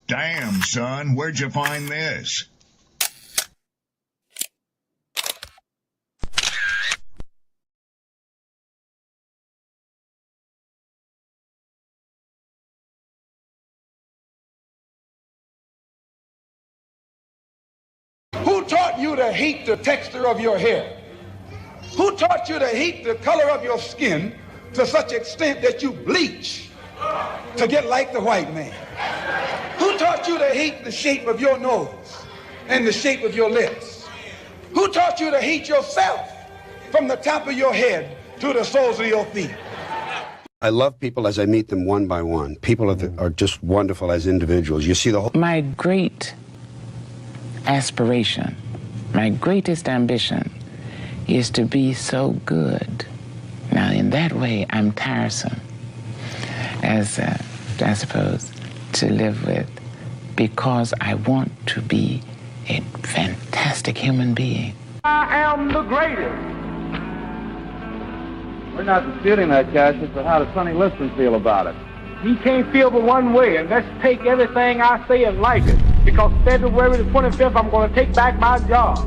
Damn, son, where'd you find this? Who taught you to hate the texture of your hair? Who taught you to hate the color of your skin to such extent that you bleach to get like the white man? Who taught you to hate the shape of your nose and the shape of your lips? Who taught you to hate yourself from the top of your head to the soles of your feet? I love people as I meet them one by one. People are just wonderful as individuals. You see the whole... My great aspiration, my greatest ambition is to be so good. Now, in that way, I'm tiresome, as I suppose, to live with, because I want to be a fantastic human being. I am the greatest. We're not disputing that, Cassius, but how does Sonny Liston feel about it? He can't feel but one way, and let's take everything I say and like it. Because February the 25th, I'm going to take back my job.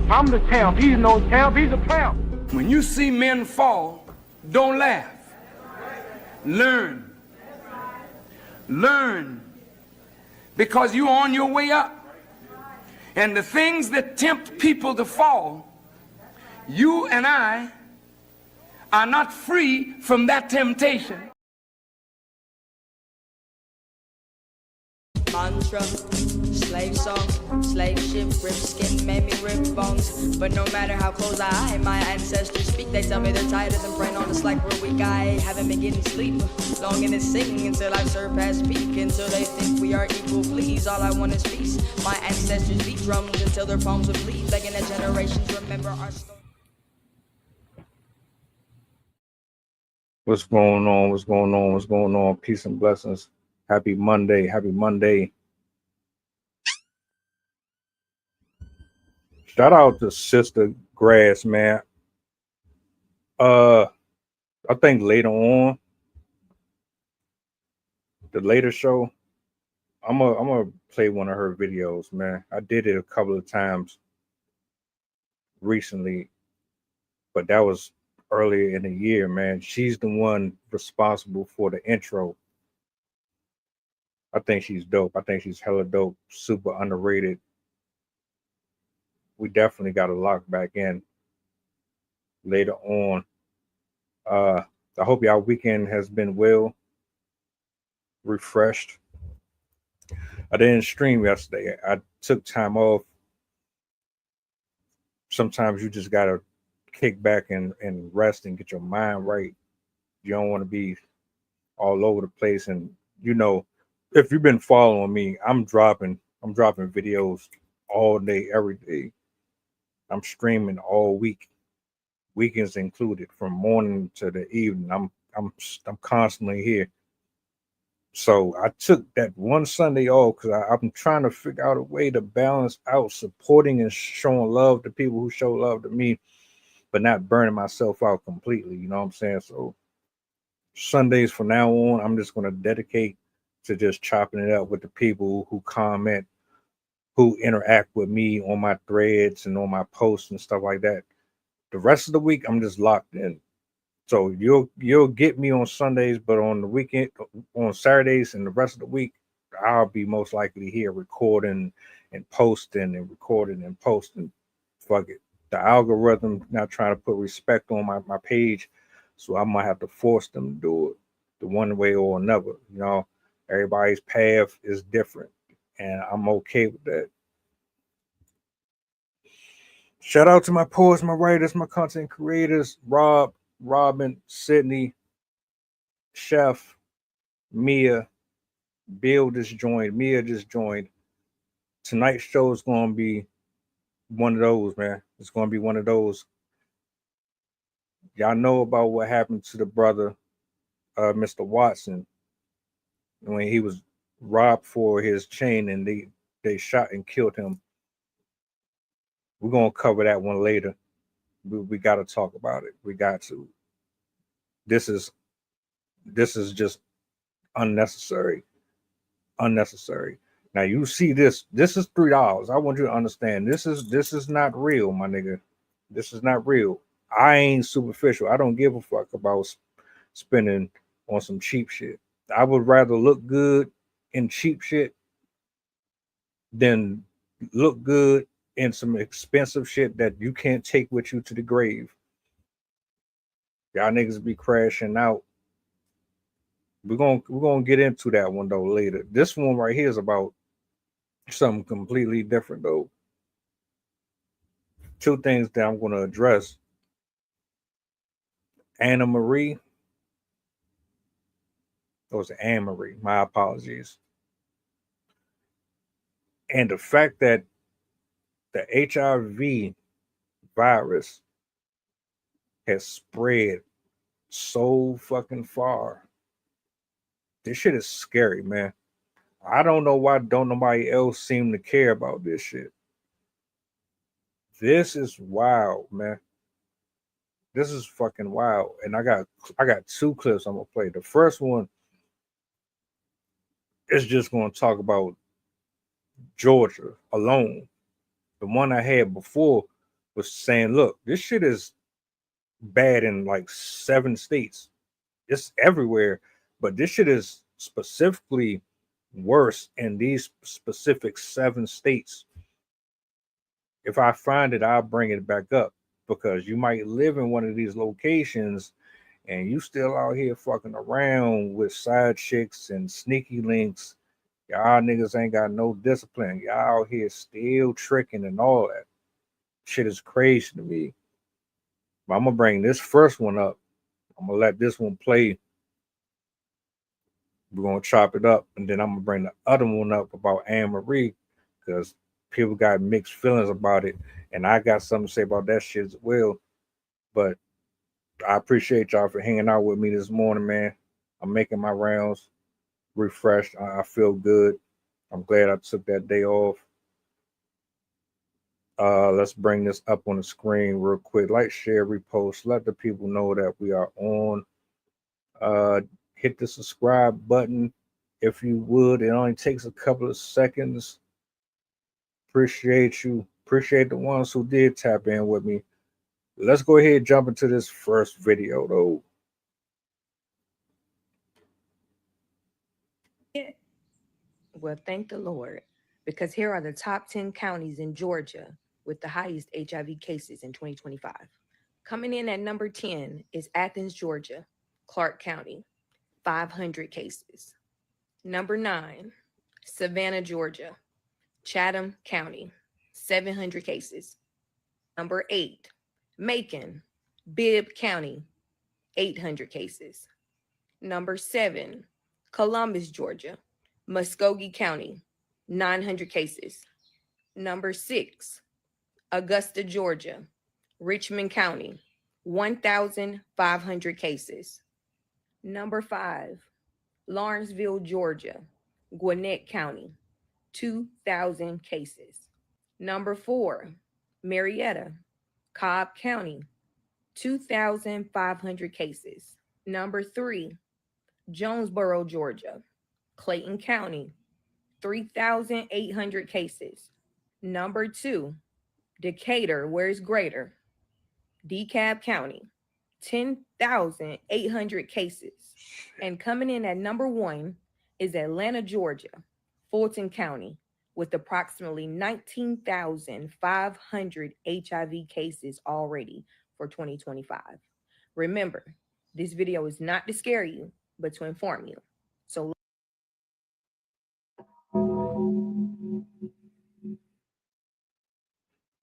I'm the champ. He's no champ. He's a tramp. When you see men fall, don't laugh. Learn. Learn. Because you're on your way up. And the things that tempt people to fall, you and I are not free from that temptation. Mantra, slave song, slave ship, rip skin, made me rip bones. But no matter how close I, my ancestors speak, they tell me they're tired of them praying on us like we're weak. I haven't been getting sleep, longing to sing until I've surpassed peak, until they think we are equal. Please, all I want is peace. My ancestors beat drums until their palms would bleed, begging that generations remember our story. What's going on? What's going on? What's going on? Peace and blessings. Happy Monday. Happy Monday. Shout out to Sister Grass, man. I think later on, the later show, I'm gonna play one of her videos, man. I did it a couple of times recently, but that was earlier in the year, man. She's the one responsible for the intro. I think she's dope. I think she's hella dope, super underrated. We definitely got to lock back in later on. I hope y'all weekend has been well, refreshed. I didn't stream yesterday. I took time off. Sometimes you just got to kick back and rest and get your mind right. You don't want to be all over the place. And, you know, if you've been following me, I'm dropping videos all day, every day. I'm streaming all week, weekends included, from morning to the evening. I'm constantly here. So I took that one Sunday off because I'm trying to figure out a way to balance out supporting and showing love to people who show love to me, but not burning myself out completely. You know what I'm saying? So Sundays from now on, I'm just going to dedicate to just chopping it up with the people who comment, who interact with me on my threads and on my posts and stuff like that. The rest of the week, I'm just locked in. So you'll get me on Sundays, but on the weekend, on Saturdays and the rest of the week, I'll be most likely here recording and posting and recording and posting. Fuck it. The algorithm not trying to put respect on my page, so I might have to force them to do it the one way or another. You know, everybody's path is different, and I'm okay with that. Shout out to my poets, my writers, my content creators, Rob, Robin, Sydney, Chef, Mia, Bill just joined, Mia just joined. Tonight's show is going to be one of those, man. It's going to be one of those. Y'all know about what happened to the brother, Mr. Watson, when he was robbed for his chain and they shot and killed him. We're going to cover that one later. We got to talk about it. We got to. This is just unnecessary. Unnecessary. Now you see this. This is $3. I want you to understand. This is not real, my nigga. This is not real. I ain't superficial. I don't give a fuck about spending on some cheap shit. I would rather look good in cheap shit than look good in some expensive shit that you can't take with you to the grave. Y'all niggas be crashing out. We're gonna get into that one though later. This one right here is about something completely different though. Two things that I'm gonna address. Anna Marie. It was Anne Marie. My apologies. And the fact that the HIV virus has spread so fucking far. This shit is scary, man. I don't know why don't nobody else seem to care about this shit. This is wild, man. This is fucking wild. And I got two clips I'm gonna play. The first one is just gonna talk about Georgia alone. The one I had before was saying, look, this shit is bad in like 7 states. It's everywhere, but this shit is specifically worse in these specific 7 states. If I find it, I'll bring it back up because you might live in one of these locations and you still out here fucking around with side chicks and sneaky links. Y'all niggas ain't got no discipline. Y'all out here still tricking and all that. Shit is crazy to me. But I'm gonna bring this first one up. I'm gonna let this one play. We're gonna chop it up, and then I'm gonna bring the other one up about Anne Marie because people got mixed feelings about it, and I got something to say about that shit as well. But I appreciate y'all for hanging out with me this morning, man. I'm making my rounds, refreshed. I feel good. I'm glad I took that day off. Let's bring this up on the screen real quick. Like, share, repost. Let the people know that we are on. Hit the subscribe button if you would. It only takes a couple of seconds. Appreciate you. Appreciate the ones who did tap in with me. Let's go ahead and jump into this first video, though. Well, thank the Lord, because here are the top 10 counties in Georgia with the highest HIV cases in 2025. Coming in at number 10 is Athens, Georgia, Clark County, 500 cases. Number 9, Savannah, Georgia, Chatham County, 700 cases. Number 8, Macon, Bibb County, 800 cases. Number 7, Columbus, Georgia, Muskogee County, 900 cases. Number 6, Augusta, Georgia, Richmond County, 1,500 cases. Number 5, Lawrenceville, Georgia, Gwinnett County, 2,000 cases. Number 4, Marietta, Cobb County, 2,500 cases. Number 3, Jonesboro, Georgia, Clayton County, 3,800 cases. Number 2, Decatur, where it's greater, DeKalb County, 10,800 cases. And coming in at number 1 is Atlanta, Georgia, Fulton County, with approximately 19,500 HIV cases already for 2025. Remember, this video is not to scare you, but to inform you. So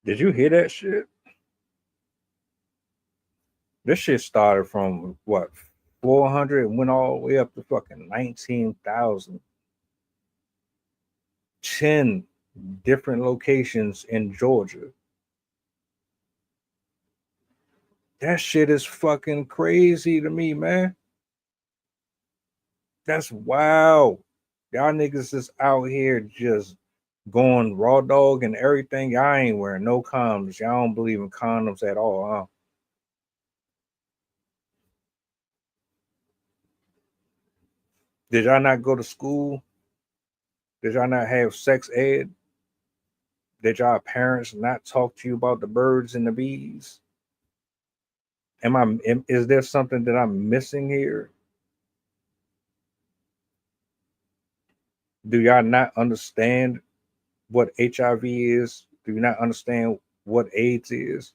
Did you hear that shit? This shit started from what, 400 and went all the way up to fucking 19,000. 10 different locations in Georgia. That shit is fucking crazy to me, man. That's wild. Y'all niggas is out here just going raw dog and everything. Y'all ain't wearing no condoms. Y'all don't believe in condoms at all, huh? Did y'all not go to school? Did y'all not have sex ed? Did y'all parents not talk to you about the birds and the bees? Is there something that I'm missing here? Do y'all not understand what HIV is? Do you not understand what AIDS is?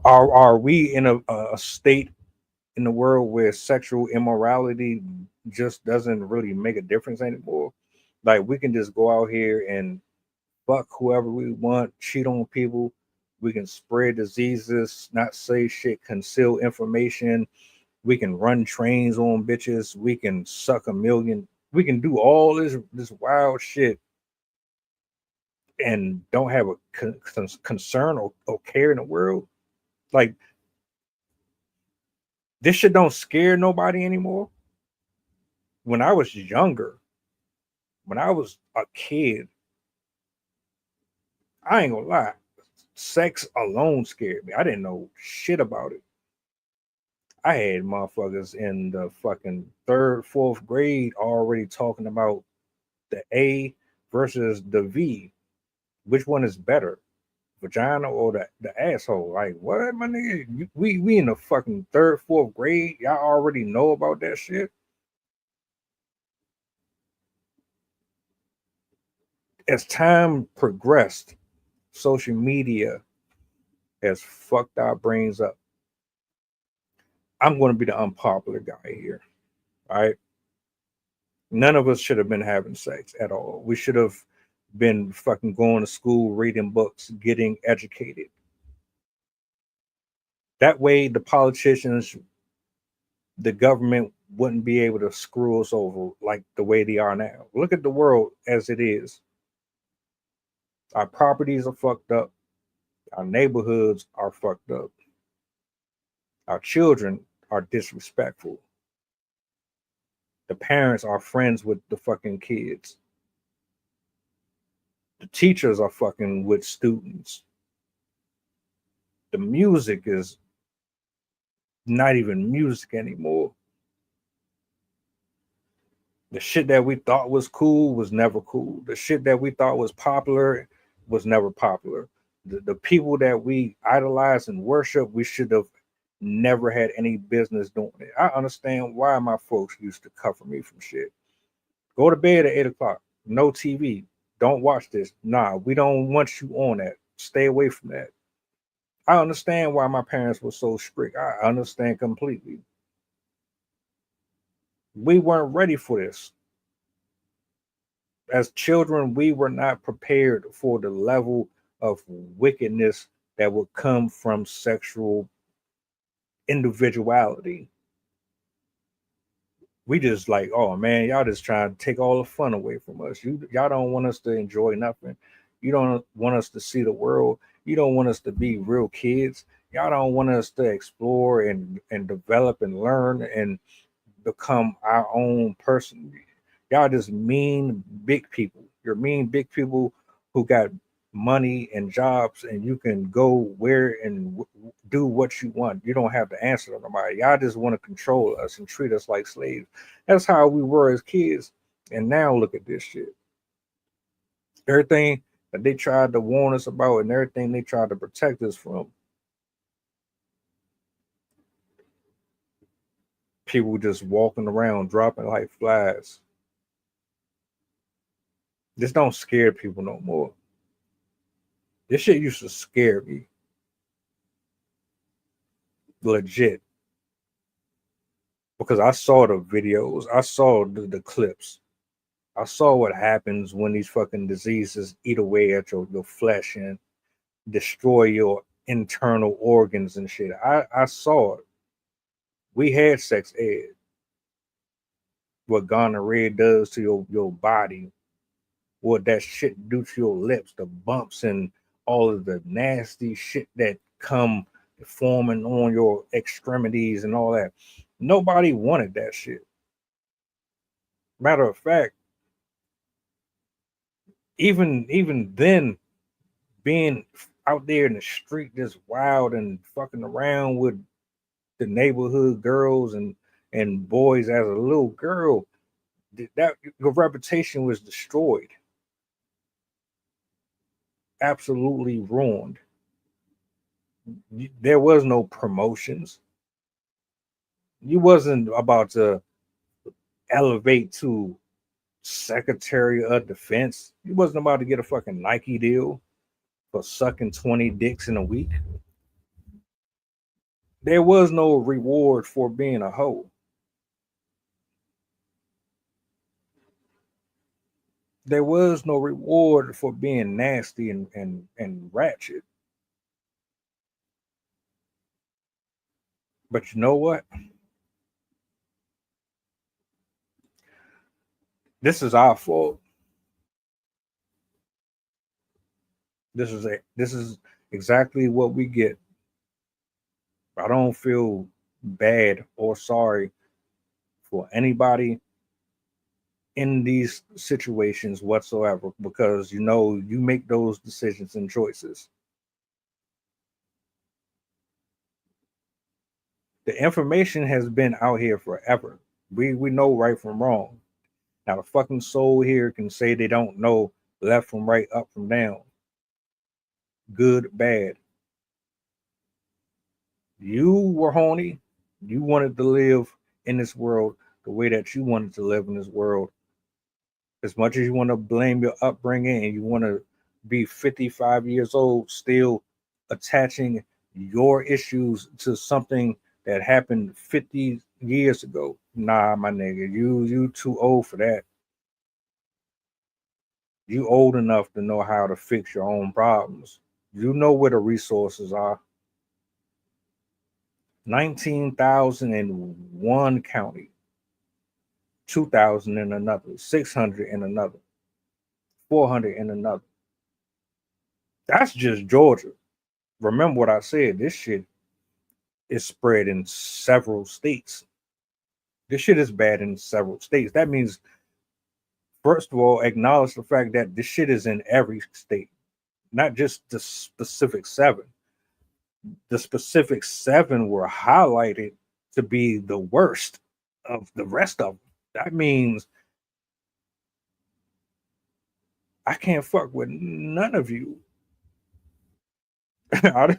Are we in a state in the world where sexual immorality just doesn't really make a difference anymore? Like, we can just go out here and fuck whoever we want, cheat on people. We can spread diseases, not say shit, conceal information. We can run trains on bitches. We can suck a million. We can do all this wild shit and don't have a concern or care in the world. Like, this shit don't scare nobody anymore. When I was younger, when I was a kid, I ain't gonna lie, sex alone scared me. I didn't know shit about it. I had motherfuckers in the fucking third, fourth grade already talking about the A versus the V. Which one is better, vagina or the asshole? Like, what, my nigga? We in the fucking third, fourth grade. Y'all already know about that shit. As time progressed, social media has fucked our brains up. I'm going to be the unpopular guy here. All right. None of us should have been having sex at all. We should have been fucking going to school, reading books, getting educated. That way, the politicians, the government wouldn't be able to screw us over like the way they are now. Look at the world as it is. Our properties are fucked up. Our neighborhoods are fucked up. Our children are disrespectful. The parents are friends with the fucking kids. The teachers are fucking with students. The music is not even music anymore. The shit that we thought was cool was never cool. The shit that we thought was popular was never popular. The people that we idolize and worship, we should have never had any business doing it. I understand why my folks used to cover me from shit. Go to bed at 8 o'clock. No TV. Don't watch this. Nah, we don't want you on that. Stay away from that. I understand why my parents were so strict. I understand completely. We weren't ready for this. As children, we were not prepared for the level of wickedness that would come from sexual individuality. We just like, oh man, y'all just trying to take all the fun away from us. Y'all don't want us to enjoy nothing. You don't want us to see the world. You don't want us to be real kids. Y'all don't want us to explore and develop and learn and become our own person. Y'all just mean big people. You're mean big people who got money and jobs, and you can go where and do what you want. You don't have to answer to nobody. Y'all just want to control us and treat us like slaves. That's how we were as kids. And now look at this shit. Everything that they tried to warn us about and everything they tried to protect us from, people just walking around dropping like flies. This don't scare people no more. This shit used to scare me. Legit. Because I saw the videos. I saw the clips. I saw what happens when these fucking diseases eat away at your flesh and destroy your internal organs and shit. I saw it. We had sex ed. What gonorrhea does to your body. What that shit do to your lips, the bumps and all of the nasty shit that come forming on your extremities and all that. Nobody wanted that shit. Matter of fact, even then, being out there in the street just wild and fucking around with the neighborhood girls and boys as a little girl, That your reputation was destroyed, absolutely ruined. There was no promotions. You wasn't about to elevate to Secretary of Defense. You wasn't about to get a fucking Nike deal for sucking 20 dicks in a week. There was no reward for being a hoe. There was no reward for being nasty and ratchet. But you know what? This is our fault. This is exactly what we get. I don't feel bad or sorry for anybody in these situations whatsoever, because you know you make those decisions and choices. The information has been out here forever. We know right from wrong. Now the fucking soul here can say they don't know left from right, up from down, good, bad. You were horny. You wanted to live in this world the way that you wanted to live in this world. As much as you want to blame your upbringing and you want to be 55 years old, still attaching your issues to something that happened 50 years ago. Nah, my nigga, you too old for that. You old enough to know how to fix your own problems. You know where the resources are. 19,001 county, 2,000 in another, 600 in another, 400 in another. That's just Georgia. Remember what I said. This shit is spread in several states. This shit is bad in several states. That means, first of all, acknowledge the fact that this shit is in every state, not just the specific 7. The specific 7 were highlighted to be the worst of the rest of them. That means I can't fuck with none of you. I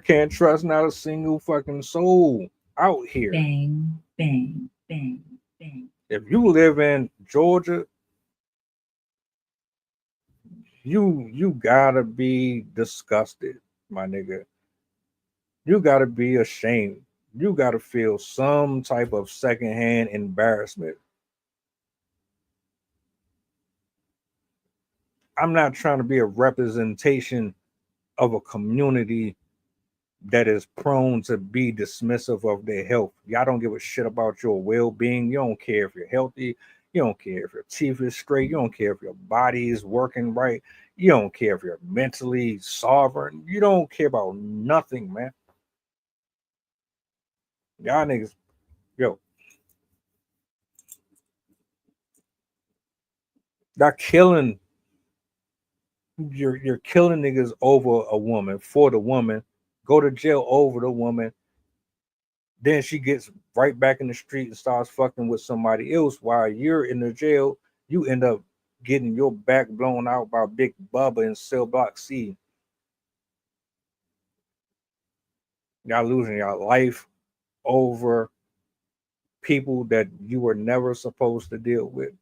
can't trust not a single fucking soul out here. Bang, bang, bang, bang. If you live in Georgia, you gotta be disgusted, my nigga. You gotta be ashamed. You gotta feel some type of secondhand embarrassment. I'm not trying to be a representation of a community that is prone to be dismissive of their health. Y'all don't give a shit about your well-being. You don't care if you're healthy. You don't care if your teeth is straight. You don't care if your body is working right. You don't care if you're mentally sovereign. You don't care about nothing, man. Y'all niggas, yo. Y'all killing. You're killing niggas over a woman, for the woman, go to jail over the woman. Then she gets right back in the street and starts fucking with somebody else while you're in the jail. You end up getting your back blown out by Big Bubba in Cell Block C. Y'all losing your life over people that you were never supposed to deal with.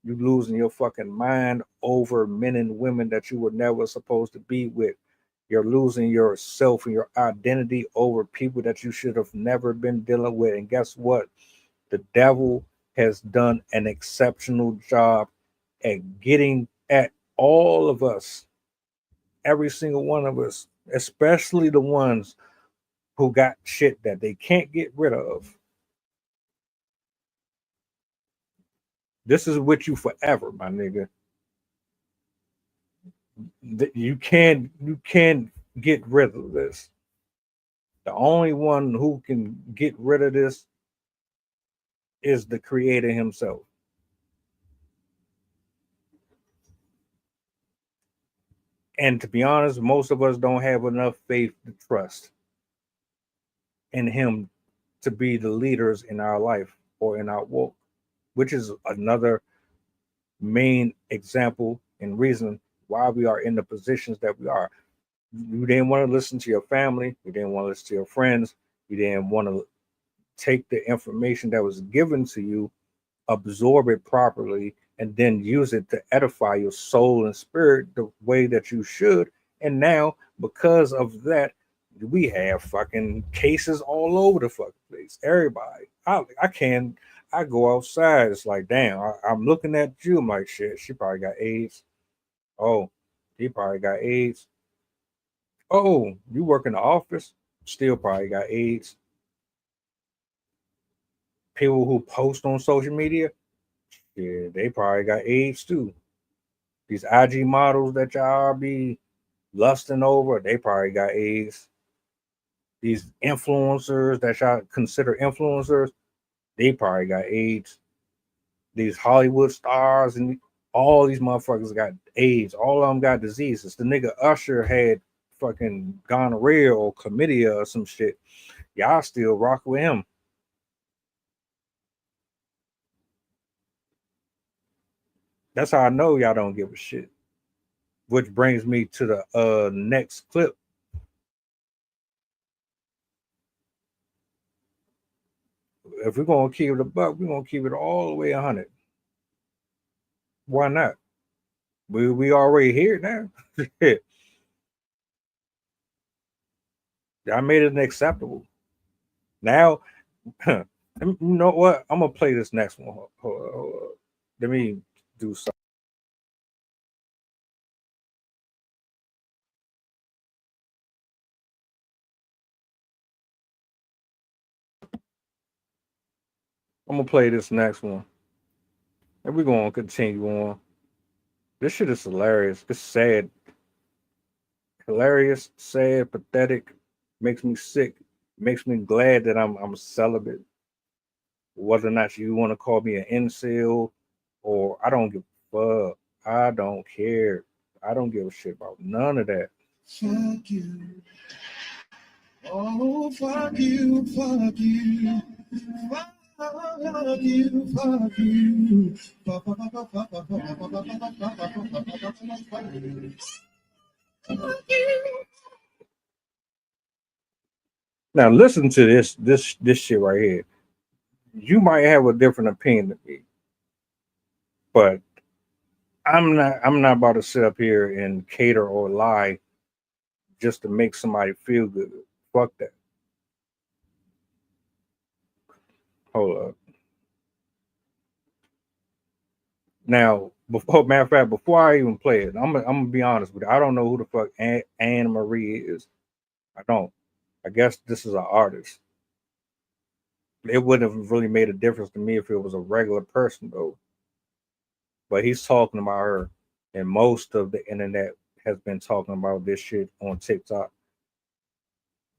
You losing your fucking mind over men and women that you were never supposed to be with. You're losing yourself and your identity over people that you should have never been dealing with. And guess what? The devil has done an exceptional job at getting at all of us, every single one of us, especially the ones who got shit that they can't get rid of. This is with you forever, my nigga. You can't get rid of this. The only one who can get rid of this is the creator himself. And to be honest, most of us don't have enough faith to trust in him to be the leaders in our life or in our walk. which is another main example and reason why we are in the positions that we are. You didn't want to listen to your family. You didn't want to listen to your friends. You didn't want to take the information that was given to you, absorb it properly, and then use it to edify your soul and spirit the way that you should. And now, because of that, we have fucking cases all over the fucking place. Everybody, I go outside. It's like, damn, I'm looking at you. I'm like, shit, she probably got AIDS. Oh, he probably got AIDS. Oh, you work in the office, still probably got AIDS. People who post on social media, yeah, they probably got AIDS too. These IG models that y'all be lusting over, they probably got AIDS. These influencers that y'all consider influencers, they probably got AIDS. These Hollywood stars and all these motherfuckers got AIDS. All of them got diseases. The nigga Usher had fucking gonorrhea or chlamydia or some shit. Y'all still rock with him. That's how I know y'all don't give a shit. Which brings me to the next clip. If we're gonna keep it a buck, we're gonna keep it all the way 100. Why not? We already here now. I made it acceptable. Now, you know what? I'm gonna play this next one. Hold on. Let me do something. I'm gonna play this next one. And we're gonna continue on. This shit is hilarious. It's sad. Hilarious, sad, pathetic, makes me sick, makes me glad that I'm celibate. Whether or not you want to call me an incel or I don't give a fuck. I don't care. I don't give a shit about none of that. Fuck you. Oh, fuck you, fuck you. Fuck you, fuck you. Now listen to this shit right here. You might have a different opinion than me, but I'm not about to sit up here and cater or lie just to make somebody feel good. Fuck that. Hold up. Now, matter of fact, before I even play it, I'm gonna be honest with you. I don't know who the fuck Anne Marie is. I don't. I guess this is an artist. It wouldn't have really made a difference to me if it was a regular person though. But he's talking about her, and most of the internet has been talking about this shit on TikTok.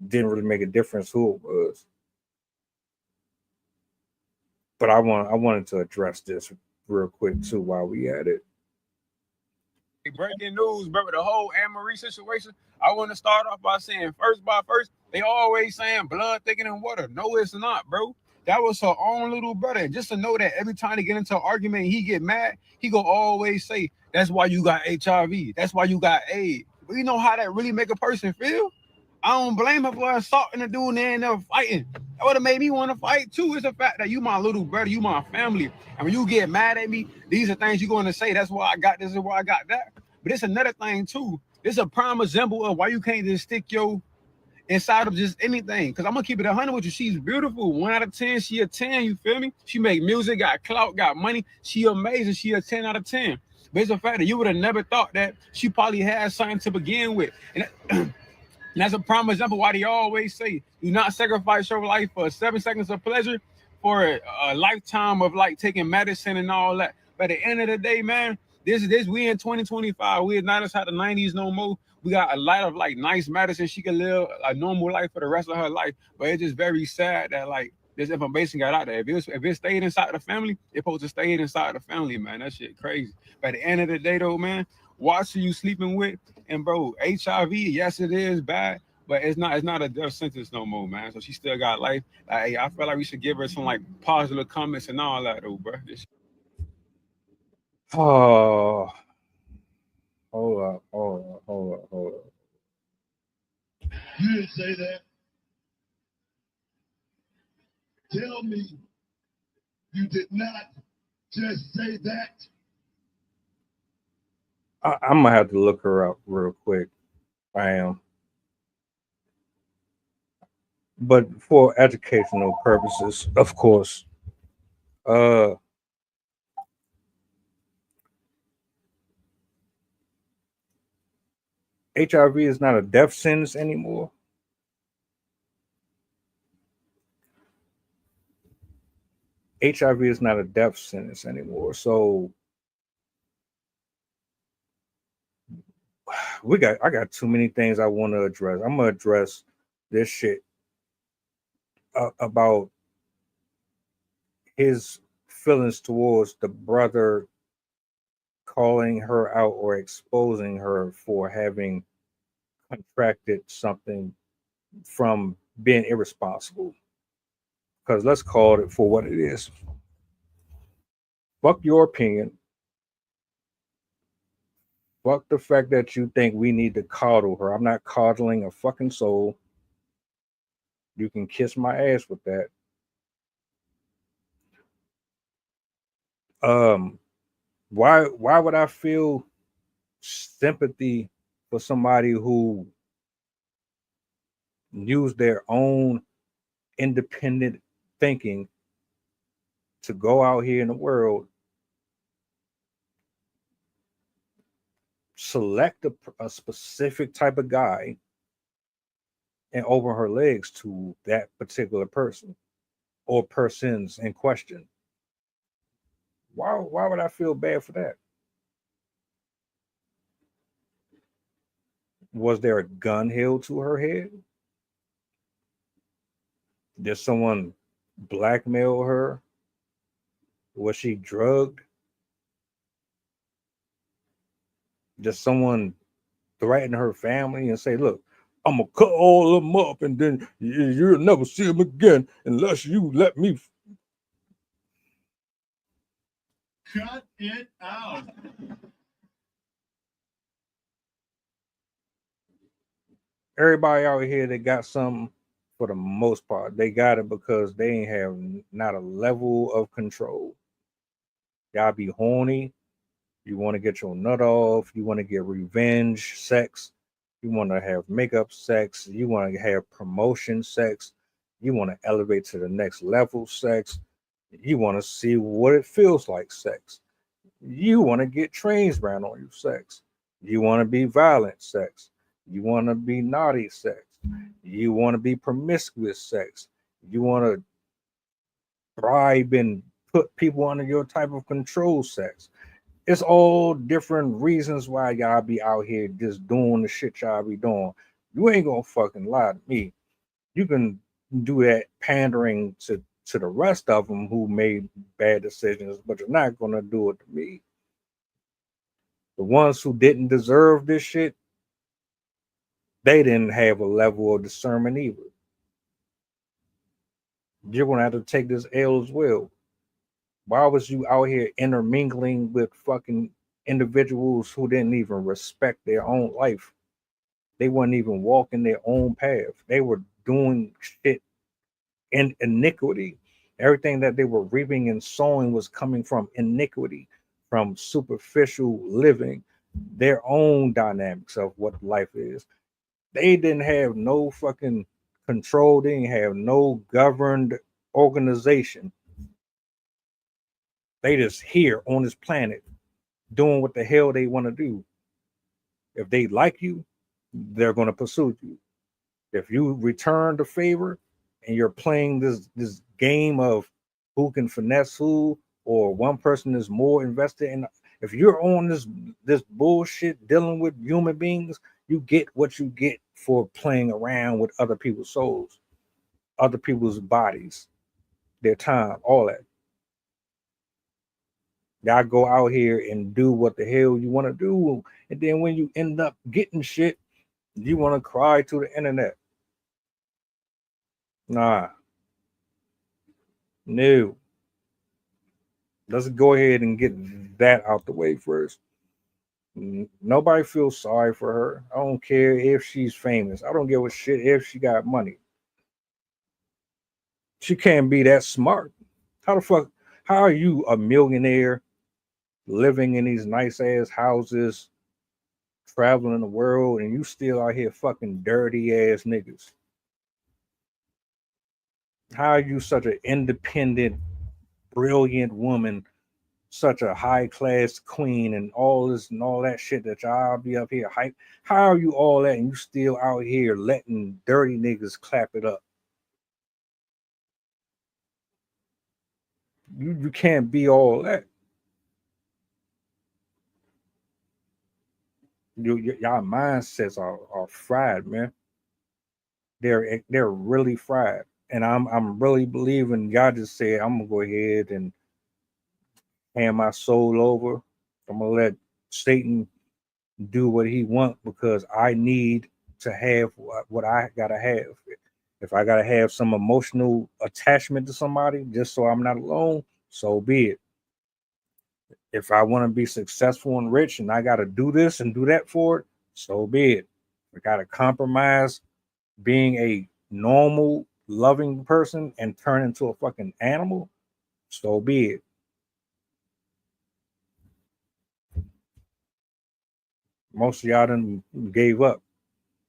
Didn't really make a difference who it was. But I wanted to address this real quick too while we at it. Breaking news, bro, the whole Anne Marie situation. I want to start off by saying, first, they always saying blood thicker than water. No, it's not, bro. That was her own little brother. And just to know that every time they get into an argument, he get mad, he go always say, that's why you got HIV. That's why you got AIDS. But you know how that really make a person feel? I don't blame her for assaulting the dude and they end up fighting. That would have made me want to fight too. It's the fact that you my little brother, you my family. And when you get mad at me, these are things you're going to say. That's why I got this and why I got that. But it's another thing too. It's a prime example of why you can't just stick your inside of just anything. Because I'm going to keep it 100 with you. She's beautiful. 1 out of 10, she a 10. You feel me? She make music, got clout, got money. She amazing. She a 10 out of 10. But it's the fact that you would have never thought that she probably had something to begin with. And that's a prime example why they always say, do not sacrifice your life for 7 seconds of pleasure for a lifetime of like taking medicine and all that. But at the end of the day, man, this we in 2025. We are not inside the 90s no more. We got a lot of like nice medicine. She can live a normal life for the rest of her life. But it's just very sad that like this information got out there. If it stayed inside the family, it's supposed to stay inside the family, man. That shit crazy. But at the end of the day, though, man, watch who you sleeping with. And bro, HIV, yes, it is bad, but it's not a death sentence no more, man. So she still got life. Like, I feel like we should give her some like positive comments and all that, though, bro. Oh, hold up. You didn't say that. Tell me you did not just say that. I'm gonna have to look her up real quick. I am. But for educational purposes, of course. HIV is not a death sentence anymore. HIV is not a death sentence anymore. So I got too many things I want to address. I'm gonna address this shit about his feelings towards the brother calling her out or exposing her for having contracted something from being irresponsible. Because let's call it for what it is. Fuck your opinion. Fuck the fact that you think we need to coddle her. I'm not coddling a fucking soul. You can kiss my ass with that. Why would I feel sympathy for somebody who used their own independent thinking to go out here in the world, select a specific type of guy, and open her legs to that particular person or persons in question? Why would I feel bad for that? Was there a gun held to her head? Did someone blackmail her? Was she drugged? Did someone threaten her family and say, look, I'm going to cut all of them up and then you'll never see them again unless you let me. Cut it out. Everybody out here that got something, for the most part, they got it because they ain't have not a level of control. Y'all be horny. You want to get your nut off. You want to get revenge sex. You want to have makeup sex. You want to have promotion sex. You want to elevate to the next level sex. You want to see what it feels like sex. You want to get trains ran on you sex. You want to be violent sex. You want to be naughty sex. You want to be promiscuous sex. You want to bribe and put people under your type of control sex. It's all different reasons why y'all be out here just doing the shit y'all be doing. You ain't gonna fucking lie to me. You can do that pandering to the rest of them who made bad decisions, but you're not gonna do it to me. The ones who didn't deserve this shit, they didn't have a level of discernment either. You're gonna have to take this L as well. Why was you out here intermingling with fucking individuals who didn't even respect their own life? They weren't even walking their own path. They were doing shit in iniquity. Everything that they were reaping and sowing was coming from iniquity, from superficial living, their own dynamics of what life is. They didn't have no fucking control. They didn't have no governed organization. They just here on this planet doing what the hell they want to do. If they like you, they're going to pursue you. If you return the favor and you're playing this game of who can finesse who, or one person is more invested in, if you're on this bullshit dealing with human beings, you get what you get for playing around with other people's souls, other people's bodies, their time, all that. Y'all go out here and do what the hell you want to do, and then when you end up getting shit, You want to cry to the internet? Nah. No. Let's go ahead and get that out the way first. Nobody feels sorry for her. I don't care if she's famous. I don't give a shit if she got money. She can't be that smart. How the fuck? How are you a millionaire living in these nice ass houses, traveling the world, and you still out here fucking dirty ass niggas? How are you such an independent, brilliant woman, such a high class queen, and all this and all that shit that y'all be up here hype? How are you all that and you still out here letting dirty niggas clap it up? You can't be all that. Y'all mindsets are fried, man. They're really fried. And I'm really believing God just said, I'm gonna go ahead and hand my soul over. I'm gonna let Satan do what he wants because I need to have what I gotta have. If I gotta have some emotional attachment to somebody just so I'm not alone, so be it. If I want to be successful and rich and I gotta do this and do that for it, so be it. I gotta compromise being a normal, loving person and turn into a fucking animal, so be it. Most of y'all done gave up.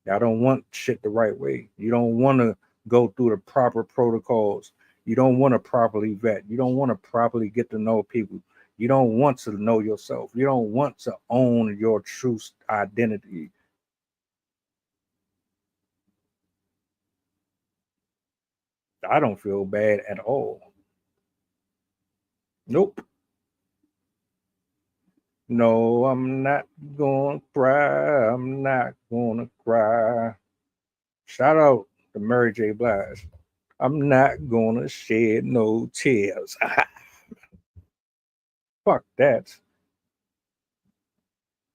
Y'all don't want shit the right way. You don't want to go through the proper protocols. You don't want to properly vet. You don't want to properly get to know people. You don't want to know yourself. You don't want to own your true identity. I don't feel bad at all. Nope. No, I'm not gonna cry. I'm not gonna cry. Shout out to Mary J. Blige. I'm not gonna shed no tears. Fuck that.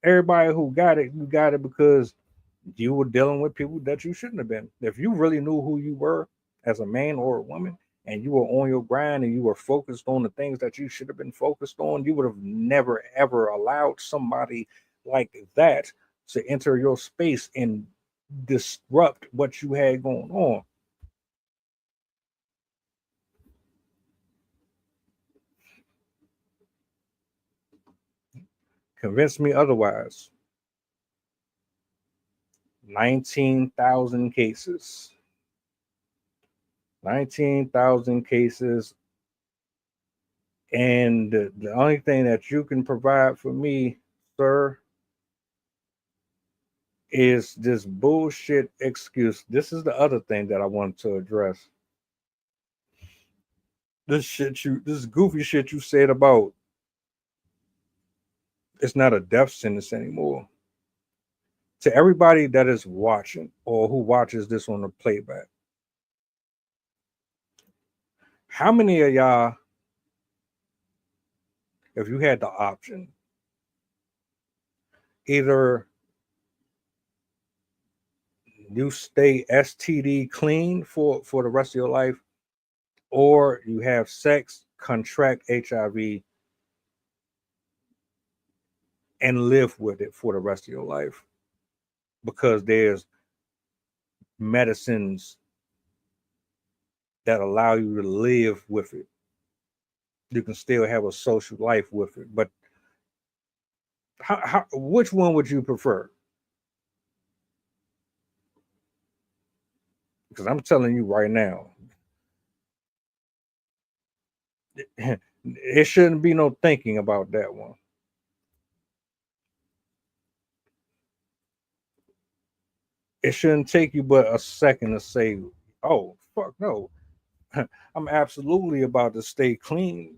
Everybody who got it, you got it because you were dealing with people that you shouldn't have been. If you really knew who you were as a man or a woman, and you were on your grind and you were focused on the things that you should have been focused on, you would have never ever allowed somebody like that to enter your space and disrupt what you had going on. Convince me otherwise. 19,000 cases. 19,000 cases. And the only thing that you can provide for me, sir, is this bullshit excuse. This is the other thing that I wanted to address. This goofy shit you said about it's not a death sentence anymore. To everybody that is watching or who watches this on the playback, how many of y'all, if you had the option, either you stay STD clean for the rest of your life, or you have sex, contract HIV, and live with it for the rest of your life? Because there's medicines that allow you to live with it. You can still have a social life with it. But which one would you prefer? Because I'm telling you right now, it shouldn't be no thinking about that one. It shouldn't take you but a second to say, oh, fuck no. I'm absolutely about to stay clean.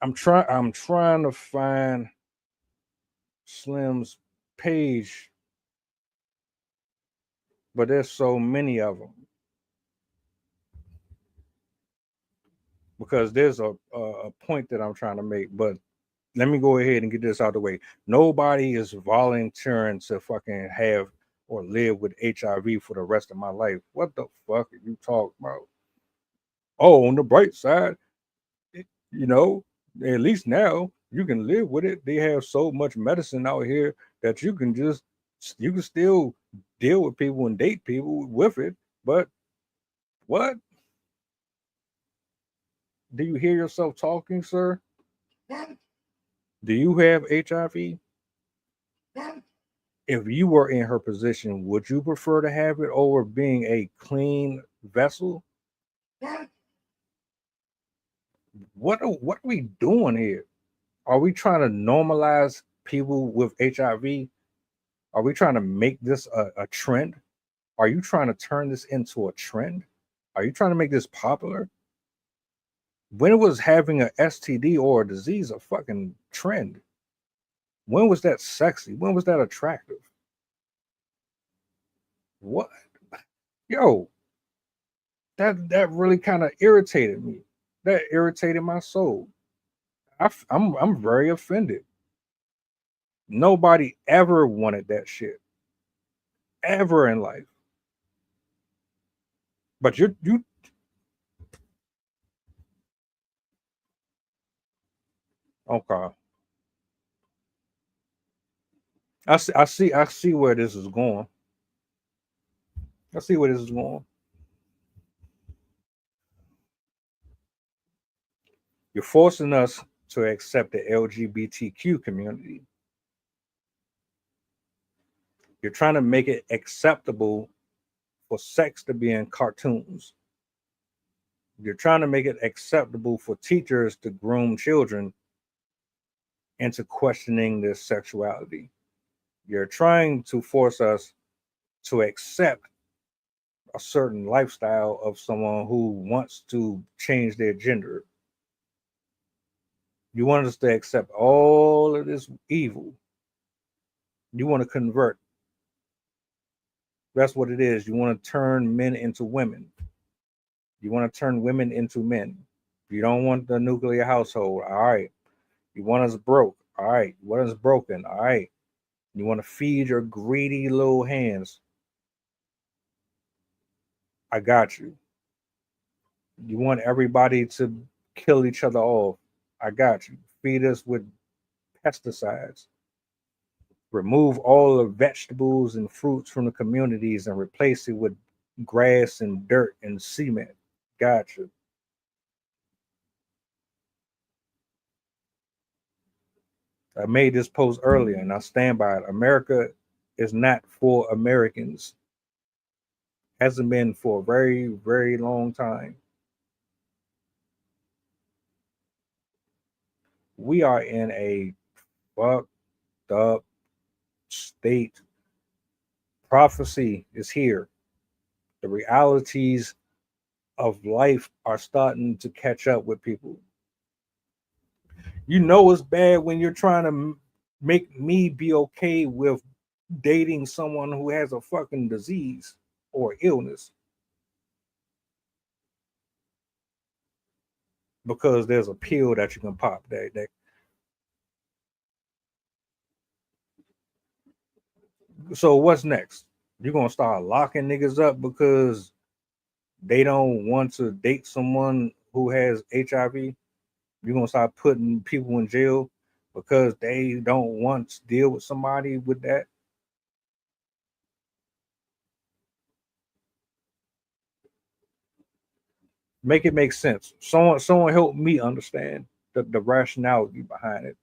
I'm trying to find Slim's page, but there's so many of them. because there's a point that I'm trying to make. But let me go ahead and get this out of the way. Nobody is volunteering to fucking have or live with HIV for the rest of my life. What the fuck are you talking about? Oh, on the bright side, you know, at least now you can live with it. They have so much medicine out here that you can still deal with people and date people with it. But what? Do you hear yourself talking, sir? Do you have HIV? If you were in her position, would you prefer to have it over being a clean vessel? What are we doing here? Are we trying to normalize people with HIV? Are we trying to make this a trend? Are you trying to turn this into a trend? Are you trying to make this popular? When was having a STD or a disease a fucking trend? When was that sexy? When was that attractive? What? Yo, that really kind of irritated me. That irritated my soul. I'm very offended. Nobody ever wanted that shit ever in life. But you okay. I see where this is going. I see where this is going. You're forcing us to accept the LGBTQ community. You're trying to make it acceptable for sex to be in cartoons. You're trying to make it acceptable for teachers to groom children into questioning their sexuality. You're trying to force us to accept a certain lifestyle of someone who wants to change their gender. You want us to accept all of this evil. You want to convert. That's what it is. You want to turn men into women. You want to turn women into men. You don't want the nuclear household. All right. You want us broke. All right. You want us broken. All right. You want to feed your greedy little hands. I got you. You want everybody to kill each other off. I got you. Feed us with pesticides. Remove all the vegetables and fruits from the communities and replace it with grass and dirt and cement. Got you. I made this post earlier and I stand by it. America is not for Americans. Hasn't been for a very, very long time. We are in a fucked up state. Prophecy is here. The realities of life are starting to catch up with people. You know it's bad when you're trying to make me be okay with dating someone who has a fucking disease or illness because there's a pill that you can pop that. So what's next? You're gonna start locking niggas up because they don't want to date someone who has HIV? You're gonna start putting people in jail because they don't want to deal with somebody with that? Make it make sense. Someone help me understand the rationality behind it.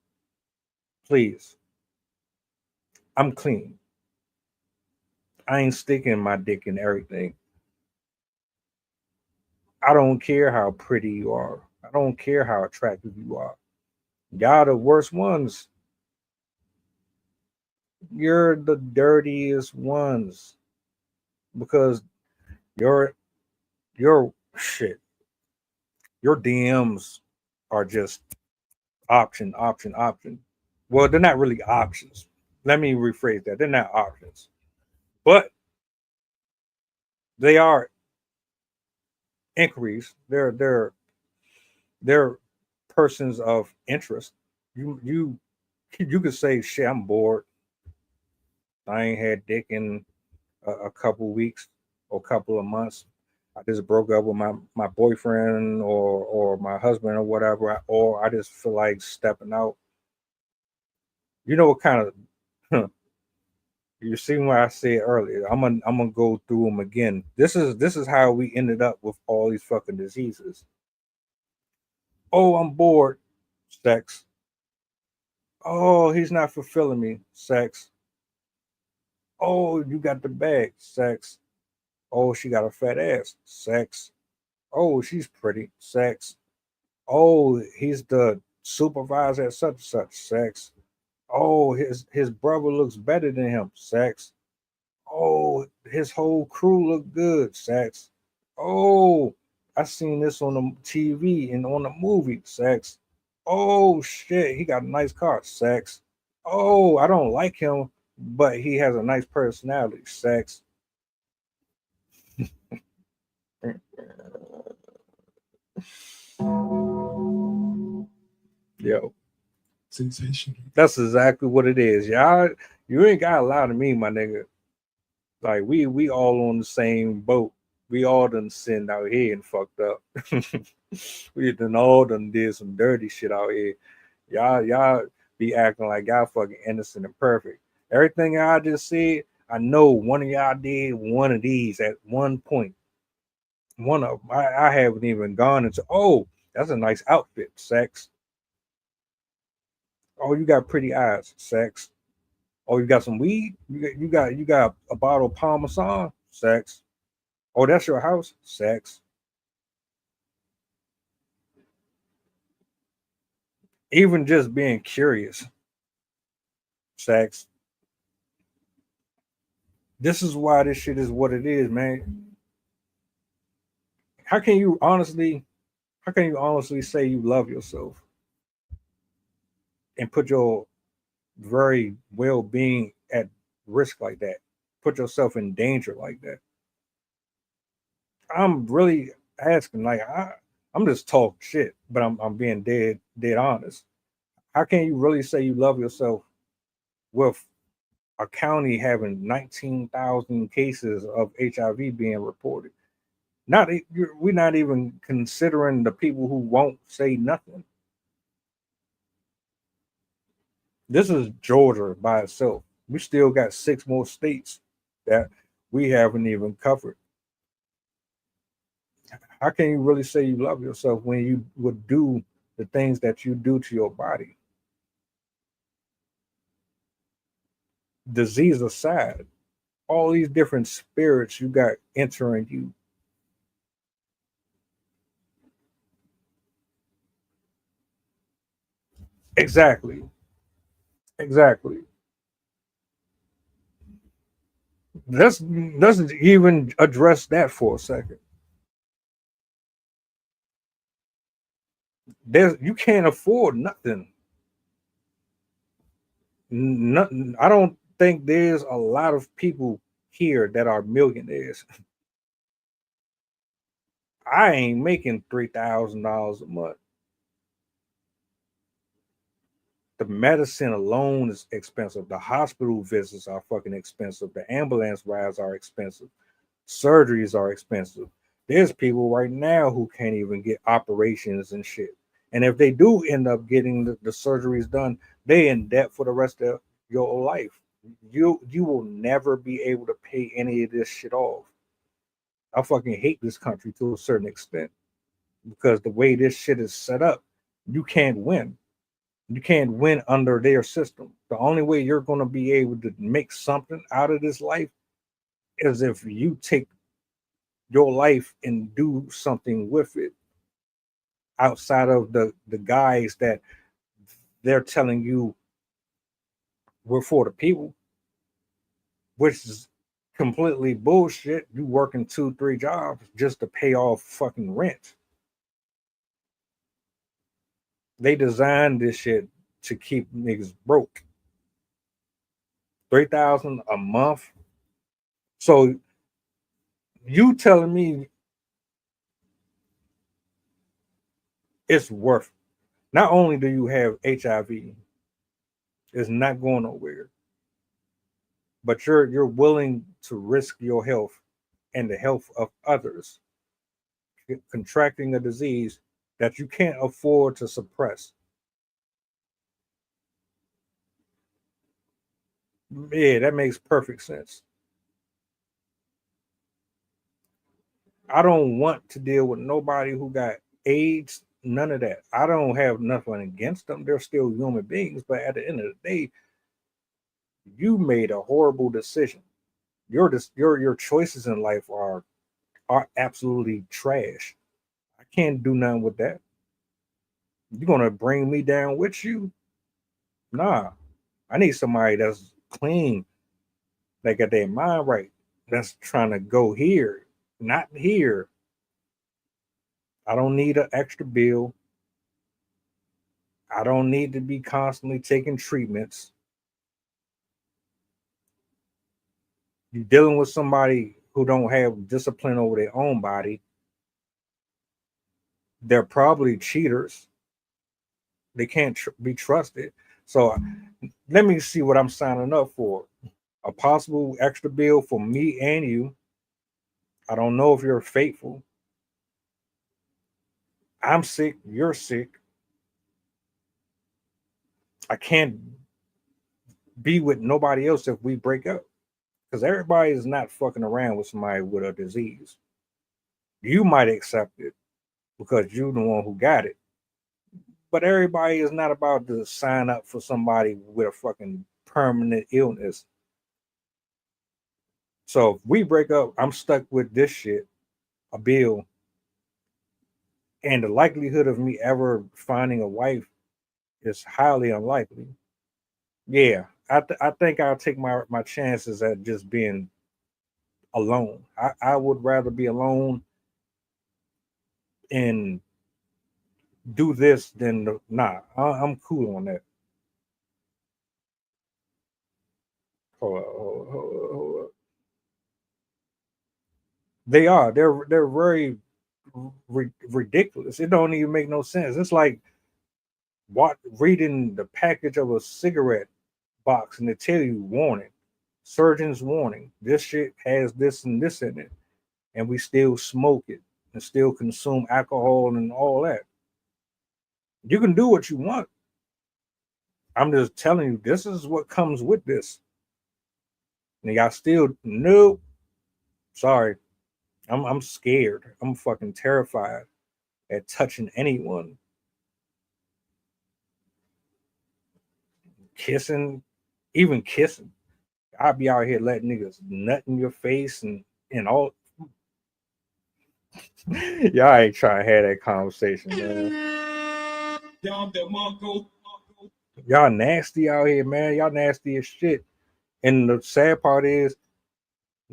Please. I'm clean. I ain't sticking my dick in everything. I don't care how pretty you are. I don't care how attractive you are. Y'all the worst ones. You're the dirtiest ones because your shit, your DMs are just option. Well, they're not really options. Let me rephrase that. They're not options, but they are inquiries. They're they're persons of interest. You could say, shit, I'm bored. I ain't had dick in a couple weeks or couple of months. I just broke up with my boyfriend or my husband or whatever, or I just feel like stepping out. You know what kind of you see what I said earlier. I'm gonna go through them again. This is how we ended up with all these fucking diseases. Oh, I'm bored. Sex. Oh, he's not fulfilling me. Sex. Oh, you got the bag. Sex. Oh, she got a fat ass. Sex. Oh, she's pretty. Sex. Oh, he's the supervisor at such and such. Sex. Oh, his brother looks better than him. Sex. Oh, his whole crew look good. Sex. Oh, I seen this on the TV and on the movie. Sex. Oh shit, he got a nice car. Sex. Oh, I don't like him, but he has a nice personality. Sex. Yo, Sensational. that's exactly what it is. Y'all, you ain't gotta lie to me, my nigga. Like we all on the same boat. We all done sinned out here and fucked up. We done all done did some dirty shit out here. Y'all be acting like y'all fucking innocent and perfect. Everything I just said, I know one of y'all did one of these at one point. One of them, I haven't even gone into. Oh, that's a nice outfit. Sex. Oh, you got pretty eyes. Sex. Oh, you got some weed. You got a bottle of Parmesan. Sex. Oh, that's your house. Sex. Even just being curious. Sex. This is why this shit is what it is, man. How can you honestly say you love yourself and put your very well-being at risk like that? Put yourself in danger like that? I'm really asking, like I'm just talking shit, but I'm being dead honest. How can you really say you love yourself with a county having 19,000 cases of HIV being reported? We're not even considering the people who won't say nothing. This is Georgia by itself. We still got 6 more states that we haven't even covered. How can you really say you love yourself when you would do the things that you do to your body? Disease aside, all these different spirits you got entering you. Exactly. Exactly. Let's even address that for a second. You can't afford nothing. Nothing. I don't think there's a lot of people here that are millionaires. I ain't making $3,000 a month. The medicine alone is expensive. The hospital visits are fucking expensive. The ambulance rides are expensive. Surgeries are expensive. There's people right now who can't even get operations and shit. And if they do end up getting the surgeries done, they in debt for the rest of your life. You will never be able to pay any of this shit off. I fucking hate this country to a certain extent because the way this shit is set up, you can't win. You can't win under their system. The only way you're going to be able to make something out of this life is if you take your life and do something with it outside of the guys that they're telling you we're for the people, which is completely bullshit. You working 2-3 jobs just to pay off fucking rent. They designed this shit to keep niggas broke. 3,000 a month. So you telling me it's worth. Not only do you have HIV, it's not going nowhere, but you're willing to risk your health and the health of others contracting a disease that you can't afford to suppress. Yeah, that makes perfect sense. I don't want to deal with nobody who got AIDS, none of that. I don't have nothing against them. They're still human beings, but at the end of the day, you made a horrible decision. Your choices in life are absolutely trash. I can't do nothing with that. You're gonna bring me down with you? Nah. I need somebody that's clean, that got their mind right, that's trying to go here, not here. I don't need an extra bill. I don't need to be constantly taking treatments. You're dealing with somebody who don't have discipline over their own body. They're probably cheaters. They can't be trusted. So let me see what I'm signing up for. A possible extra bill for me and you. I don't know if you're faithful. I'm sick. You're sick. I can't be with nobody else if we break up, because everybody is not fucking around with somebody with a disease. You might accept it because you're the one who got it, but everybody is not about to sign up for somebody with a fucking permanent illness. So if we break up, I'm stuck with this shit, a bill, and the likelihood of me ever finding a wife is highly unlikely. Yeah, I think I'll take my chances at just being alone. I would rather be alone and do this than nah. I'm cool on that. Hold up. They are. They're very ridiculous. It don't even make no sense. It's like what reading the package of a cigarette box and they tell you warning, surgeon's warning. This shit has this and this in it, and we still smoke it and still consume alcohol and all that. You can do what you want. I'm just telling you, this is what comes with this. And y'all still nope. Sorry. I'm scared. I'm fucking terrified at touching anyone. Kissing, even kissing. I'll be out here letting niggas nut in your face and all. Y'all ain't trying to have that conversation, man. Y'all nasty out here, man. Y'all nasty as shit. And the sad part is,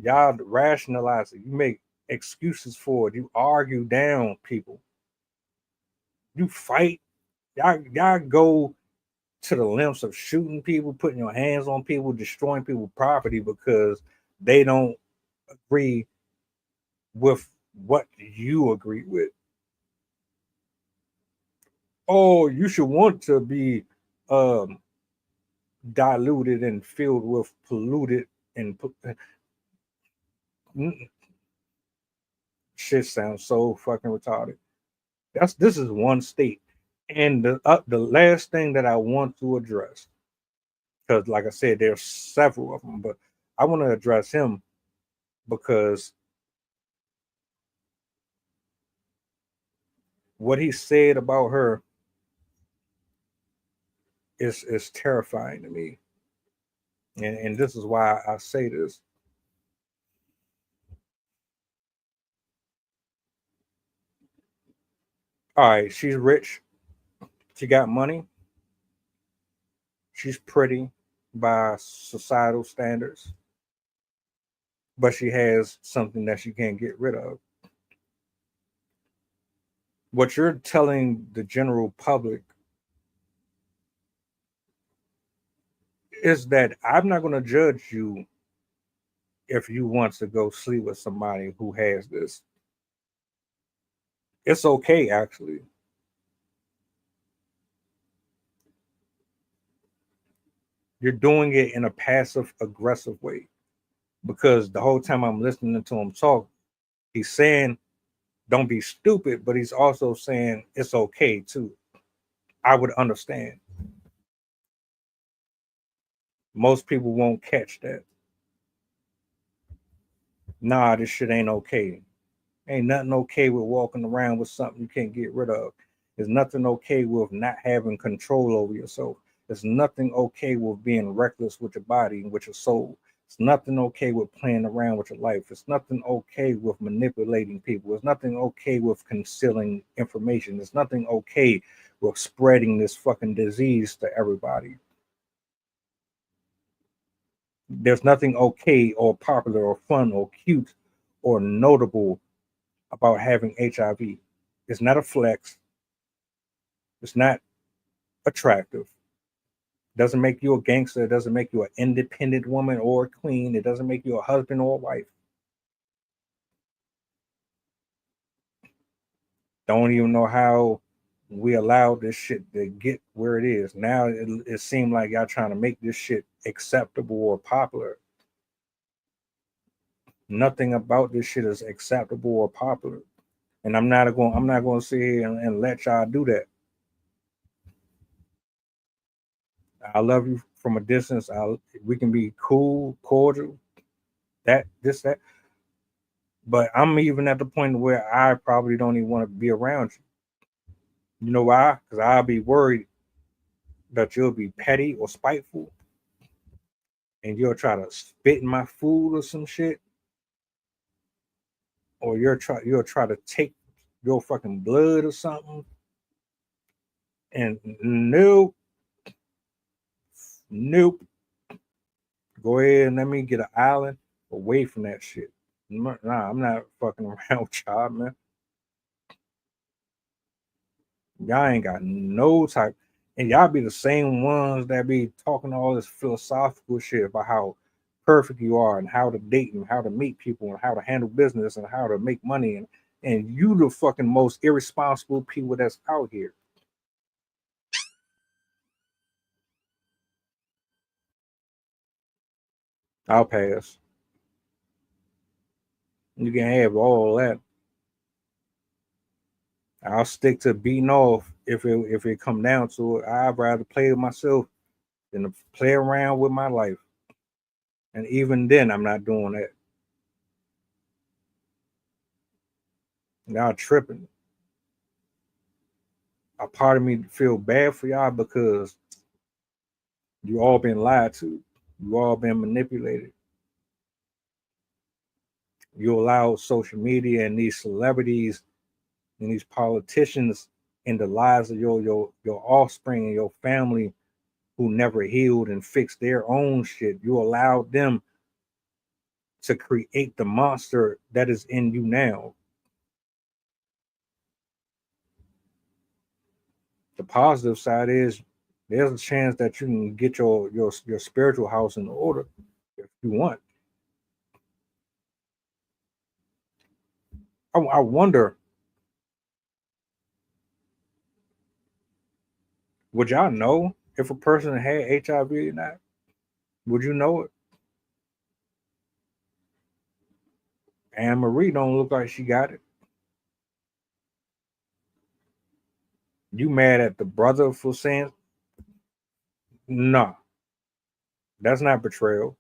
y'all rationalize it. You make excuses for it. You argue down people. You fight. Y'all go to the lengths of shooting people, putting your hands on people, destroying people's property because they don't agree with what you agree with. Oh, you should want to be diluted and filled with polluted and shit sounds so fucking retarded. This is one state. And the last thing that I want to address, because like I said, there's several of them, but I want to address him because what he said about her is terrifying to me. And this is why I say this. All right, she's rich. She got money. She's pretty by societal standards. But she has something that she can't get rid of. What you're telling the general public is that I'm not going to judge you if you want to go sleep with somebody who has this. It's okay, actually. You're doing it in a passive aggressive way, because the whole time I'm listening to him talk, he's saying don't be stupid, but he's also saying it's okay too. I would understand. Most people won't catch that. Nah, this shit ain't okay. Ain't nothing okay with walking around with something you can't get rid of. There's nothing okay with not having control over yourself. There's nothing okay with being reckless with your body and with your soul. It's nothing okay with playing around with your life. It's nothing okay with manipulating people. It's nothing okay with concealing information. There's nothing okay with spreading this fucking disease to everybody. There's nothing okay or popular or fun or cute or notable about having HIV. It's not a flex. It's not attractive. It doesn't make you a gangster. It doesn't make you an independent woman or a queen. It doesn't make you a husband or a wife. Don't even know how we allowed this shit to get where it is. Now it seems like y'all trying to make this shit acceptable or popular. Nothing about this shit is acceptable or popular. And I'm not going to sit here and let y'all do that. I love you from a distance. We can be cool, cordial, that. But I'm even at the point where I probably don't even want to be around you. You know why? Because I'll be worried that you'll be petty or spiteful, and you'll try to spit in my food or some shit, or you'll try to take your fucking blood or something. And nope. Go ahead and let me get an island away from that shit. Nah, I'm not fucking around with y'all, man. Y'all ain't got no type, and y'all be the same ones that be talking all this philosophical shit about how perfect you are and how to date and how to meet people and how to handle business and how to make money, and you the fucking most irresponsible people that's out here. I'll pass. You can have all that. I'll stick to beating off if it come down to it. I'd rather play with myself than to play around with my life. And even then, I'm not doing that. Y'all tripping. A part of me feel bad for y'all because you all been lied to. You all been manipulated. You allow social media and these celebrities and these politicians in the lives of your offspring and your family who never healed and fixed their own shit. You allowed them to create the monster that is in you now. The positive side is there's a chance that you can get your spiritual house in order if you want. I wonder, would y'all know if a person had HIV or not? Would you know it? Anne Marie don't look like she got it. You mad at the brother for saying no? That's not betrayal.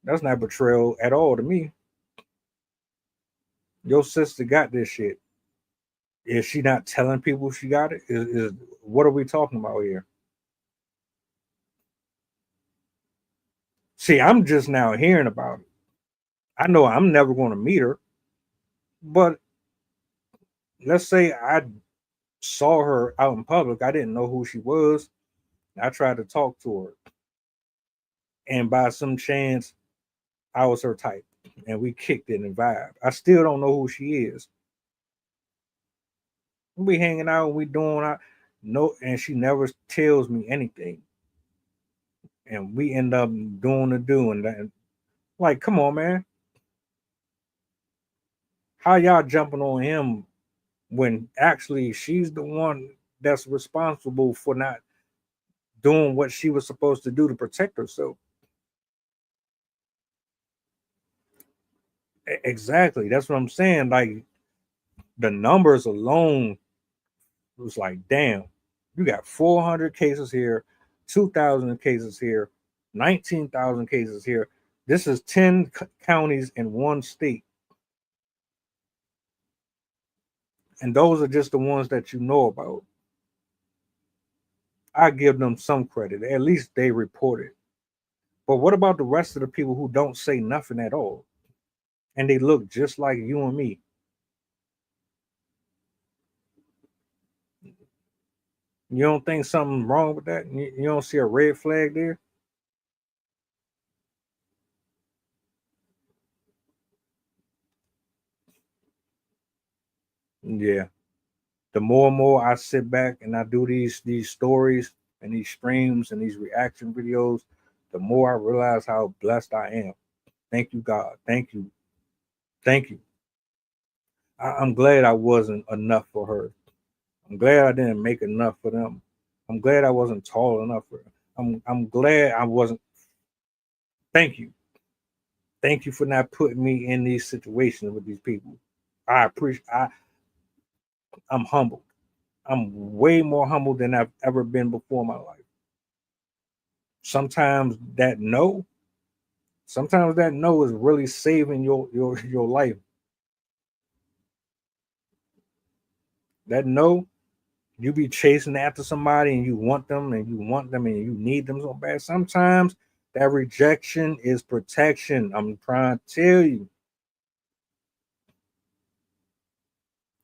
That's not betrayal at all to me. Your sister got this shit. Is she not telling people she got it? Is what are we talking about here? See, I'm just now hearing about it. I know I'm never going to meet her, but let's say I saw her out in public. I didn't know who she was. I tried to talk to her, and by some chance, I was her type, and we kicked it and vibe. I still don't know who she is. We hanging out, we doing our no, and she never tells me anything, and we end up doing the doing that. Like, come on, man. How y'all jumping on him when actually she's the one that's responsible for not doing what she was supposed to do to protect herself. Exactly. That's what I'm saying. Like the numbers alone was like, damn, you got 400 cases here, 2,000 cases here, 19,000 cases here. This is 10 counties in one state. And those are just the ones that you know about. I give them some credit. At least they report it. But what about the rest of the people who don't say nothing at all? And they look just like you and me. You don't think something wrong with that? You don't see a red flag there? Yeah. The more and more I sit back and I do these stories and these streams and these reaction videos, the more I realize how blessed I am. Thank you, God. Thank you. Thank you. I'm glad I wasn't enough for her. I'm glad I didn't make enough for them. I'm glad I wasn't tall enough for them. I'm glad I wasn't. Thank you. Thank you for not putting me in these situations with these people. I appreciate. I'm humbled. I'm way more humble than I've ever been before in my life. Sometimes that no is really saving your life. That no, you be chasing after somebody and you want them and you need them so bad. Sometimes that rejection is protection. I'm trying to tell you.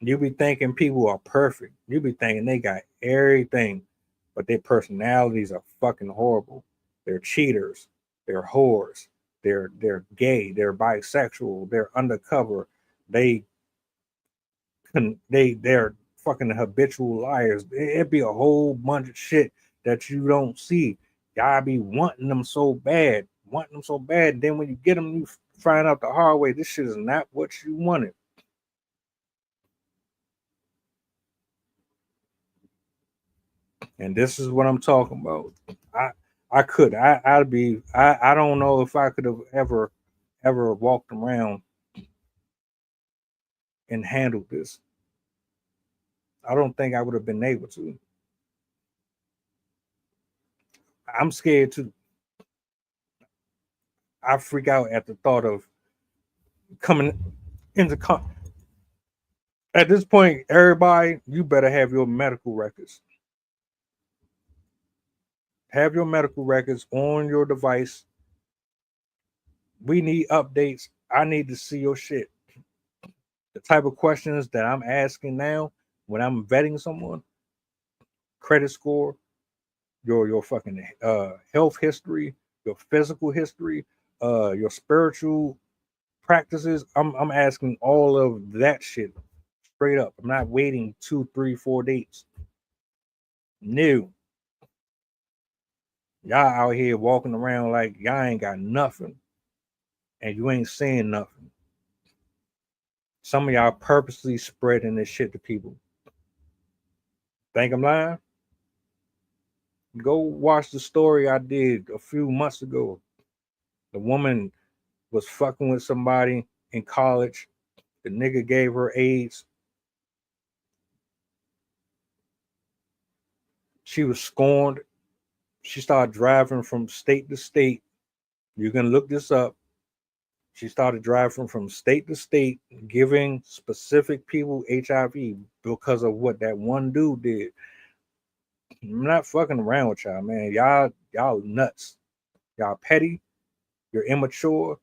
You be thinking people are perfect. You be thinking they got everything, but their personalities are fucking horrible. They're cheaters. They're whores. They're gay. They're bisexual. They're undercover. They're fucking habitual liars. It'd be a whole bunch of shit that you don't see. Y'all be wanting them so bad. Then when you get them, you find out the hard way. This shit is not what you wanted. And this is what I'm talking about. I don't know if I could have ever walked around and handled this. I don't think I would have been able to. I'm scared too. I freak out at the thought of coming into at this point, everybody, you better have your medical records. Have your medical records on your device. We need updates. I need to see your shit. The type of questions that I'm asking now when I'm vetting someone, credit score, your fucking health history, your physical history, your spiritual practices. I'm asking all of that shit straight up. I'm not waiting 2, 3, 4 dates. No. Y'all out here walking around like y'all ain't got nothing and you ain't saying nothing. Some of y'all purposely spreading this shit to people. Think I'm lying? Go watch the story I did a few months ago. The woman was fucking with somebody in college. The nigga gave her AIDS. She was scorned. She started driving from state to state. You can look this up. She started driving from state to state, giving specific people HIV because of what that one dude did. I'm not fucking around with y'all, man. Y'all nuts. Y'all petty. You're immature.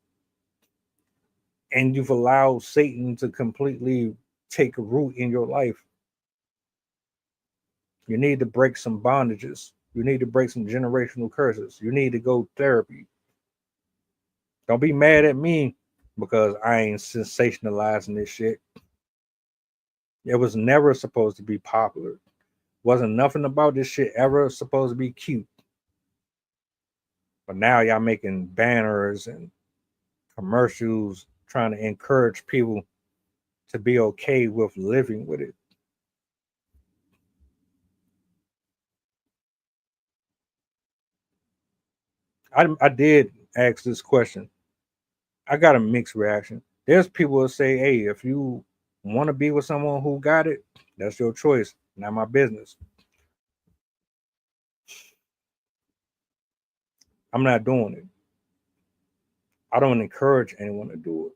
And you've allowed Satan to completely take a root in your life. You need to break some bondages. You need to break some generational curses. You need to go therapy. Don't be mad at me because I ain't sensationalizing this shit. It was never supposed to be popular. Wasn't nothing about this shit ever supposed to be cute. But now y'all making banners and commercials trying to encourage people to be okay with living with it. I did ask this question. I got a mixed reaction. There's people that say, hey, if you want to be with someone who got it, that's your choice. Not my business. I'm not doing it. I don't encourage anyone to do it.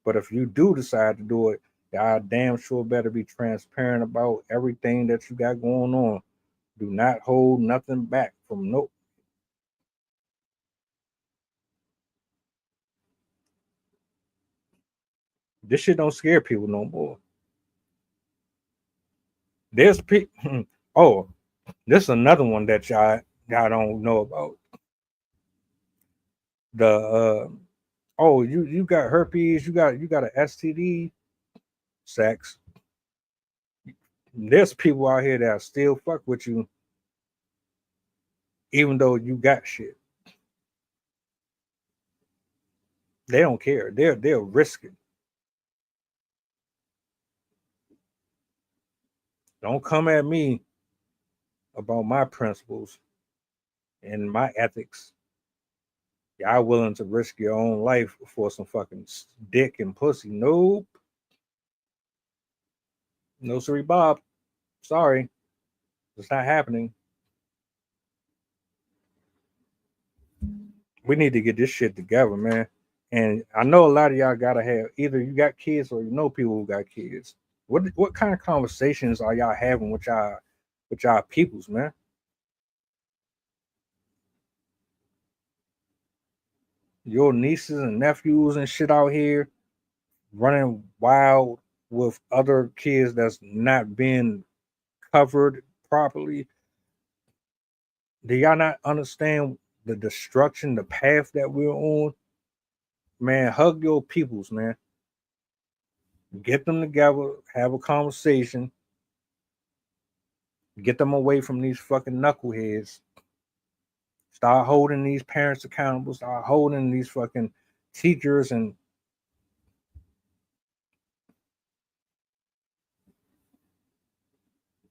But if you do decide to do it, y'all damn sure better be transparent about everything that you got going on. Do not hold nothing back from no. This shit don't scare people no more. There's people. Oh, this is another one that y'all don't know about. The oh, you got herpes, you got an STD, sex. There's people out here that still fuck with you, even though you got shit. They don't care. They'll risk it. Don't come at me about my principles and my ethics. Y'all willing to risk your own life for some fucking dick and pussy? Nope. No, sorry, Bob. Sorry. It's not happening. We need to get this shit together, man. And I know a lot of y'all gotta have either you got kids or you know people who got kids. What kind of conversations are y'all having with y'all peoples, man? Your nieces and nephews and shit out here running wild with other kids that's not being covered properly. Do y'all not understand the destruction, the path that we're on? Man, hug your peoples, man. Get them together, have a conversation, get them away from these fucking knuckleheads. Start holding these parents accountable, start holding these fucking teachers and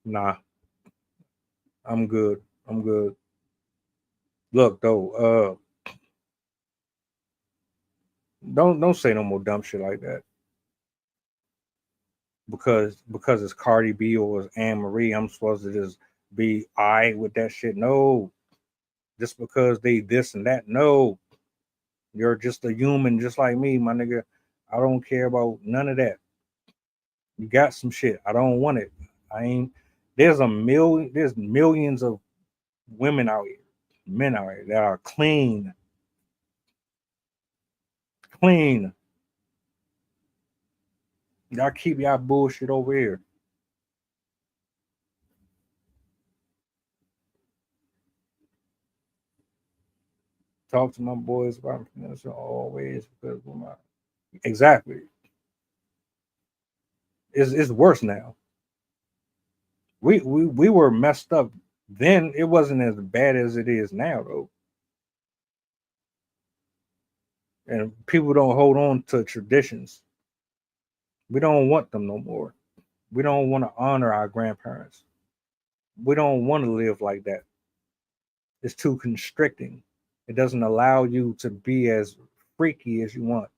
nah. I'm good. I'm good. Look though, don't say no more dumb shit like that. Because it's Cardi B or it's Anne Marie, I'm supposed to just be I with that shit. No. Just because they this and that. No. You're just a human just like me, my nigga. I don't care about none of that. You got some shit. I don't want it. There's millions of women out here, men out here that are clean. Clean. Y'all keep y'all bullshit over here. Talk to my boys about financial always because of my exactly. It's worse now. We were messed up then. It wasn't as bad as it is now though. And people don't hold on to traditions. We don't want them no more. We don't want to honor our grandparents. We don't want to live like that. It's too constricting. It doesn't allow you to be as freaky as you want.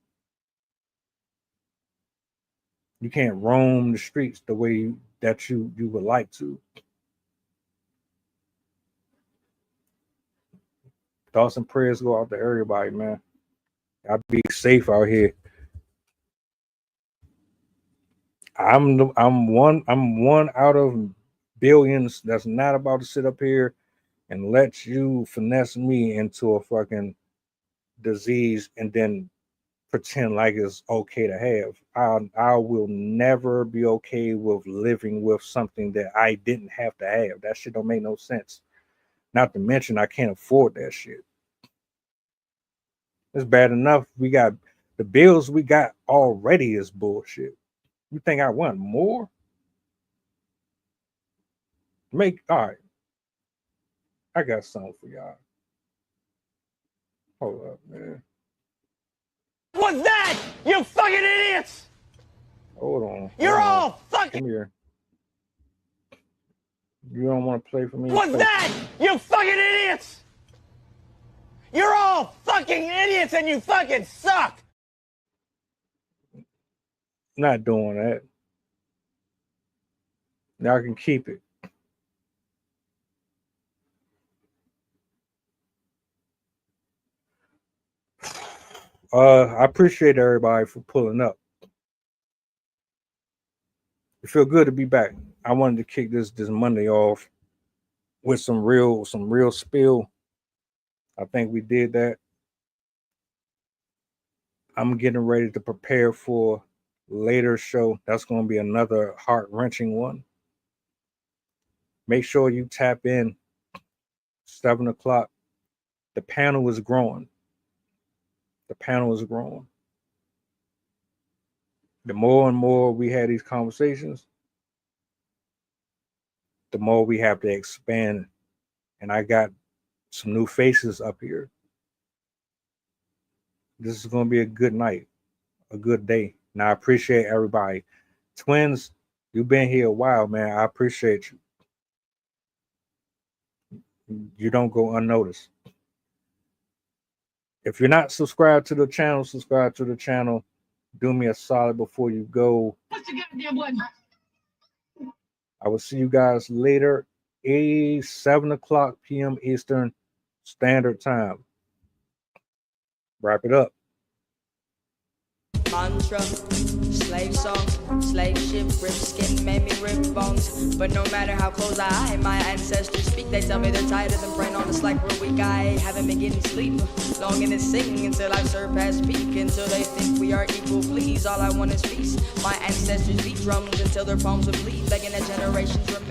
You can't roam the streets the way that you would like to. Thoughts and prayers go out to everybody, man. I'll be safe out here. I'm one out of billions that's not about to sit up here and let you finesse me into a fucking disease and then pretend like it's okay to have. I will never be okay with living with something that I didn't have to have. That shit don't make no sense. Not to mention I can't afford that shit. It's bad enough we got the bills we got already is bullshit. You think I want more? All right. I got something for y'all. Hold up, man. What's that? You fucking idiots! Hold on. You're all fucking. Come here. You don't want to play for me? What's that? You fucking idiots! You're all fucking idiots and you fucking suck. Not doing that. Now I can keep it. I appreciate everybody for pulling up. It feel good to be back. I wanted to kick this Monday off with some real spill. I think we did that. I'm getting ready to prepare for later show. That's going to be another heart-wrenching one. Make sure you tap in 7 o'clock. The panel is growing. The panel is growing. The more and more we have these conversations, the more we have to expand. And I got some new faces up here. This is going to be a good night, a good day. And I appreciate everybody. Twins, you've been here a while, man. I appreciate you. You don't go unnoticed. If you're not subscribed to the channel, subscribe to the channel. Do me a solid before you go. What's the goddamn button? I will see you guys later, 7 o'clock p.m. Eastern Standard Time. Wrap it up. Mantra, slave song, slave ship, rip skin, made me rip bones. But no matter how close I hide, my ancestors speak. They tell me they're tired of them praying on us like we're weak. I haven't been getting sleep, longing to sing until I surpass peak. Until they think we are equal, please. All I want is peace. My ancestors beat drums until their palms would bleed, begging that generations remember.